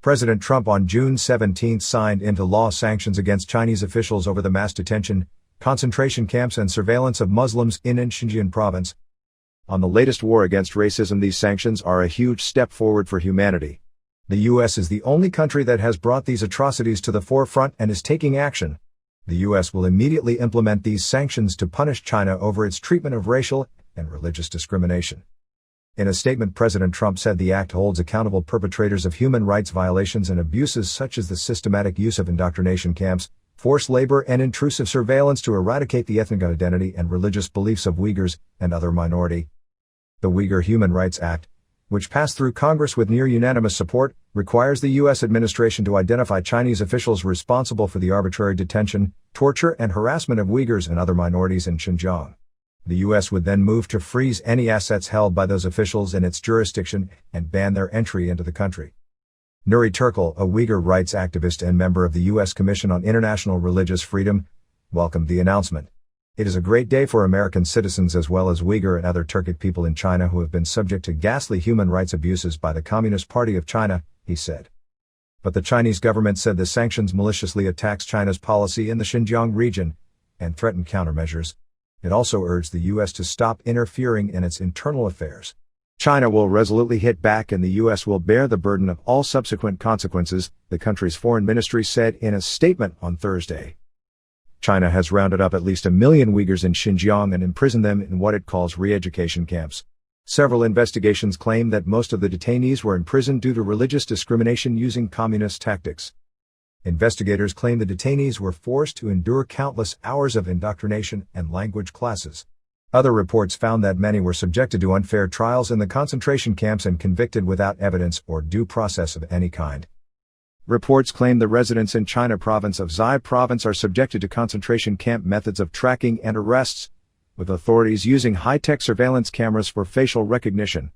President Trump on June 17 signed into law sanctions against Chinese officials over the mass detention, concentration camps and surveillance of Muslims in Xinjiang province. On the latest war against racism, these sanctions are a huge step forward for humanity. The U.S. is the only country that has brought these atrocities to the forefront and is taking action. The U.S. will immediately implement these sanctions to punish China over its treatment of racial and religious discrimination. In a statement, President Trump said the act holds accountable perpetrators of human rights violations and abuses such as the systematic use of indoctrination camps, forced labor and intrusive surveillance to eradicate the ethnic identity and religious beliefs of Uyghurs and other minority. The Uighur Human Rights Act, which passed through Congress with near unanimous support, requires the U.S. administration to identify Chinese officials responsible for the arbitrary detention, torture and harassment of Uyghurs and other minorities in Xinjiang. The U.S. would then move to freeze any assets held by those officials in its jurisdiction and ban their entry into the country. Nuri Turkal, a Uyghur rights activist and member of the U.S. Commission on International Religious Freedom, welcomed the announcement. It is a great day for American citizens as well as Uyghur and other Turkic people in China who have been subject to ghastly human rights abuses by the Communist Party of China, he said. But the Chinese government said the sanctions maliciously attacks China's policy in the Xinjiang region and threatened countermeasures. It also urged the U.S. to stop interfering in its internal affairs. China will resolutely hit back and the U.S. will bear the burden of all subsequent consequences, the country's foreign ministry said in a statement on Thursday. China has rounded up at least 1 million Uyghurs in Xinjiang and imprisoned them in what it calls re-education camps. Several investigations claim that most of the detainees were imprisoned due to religious discrimination using communist tactics. Investigators claim the detainees were forced to endure countless hours of indoctrination and language classes. Other reports found that many were subjected to unfair trials in the concentration camps and convicted without evidence or due process of any kind. Reports claim the residents in China province of Xi province are subjected to concentration camp methods of tracking and arrests, with authorities using high-tech surveillance cameras for facial recognition.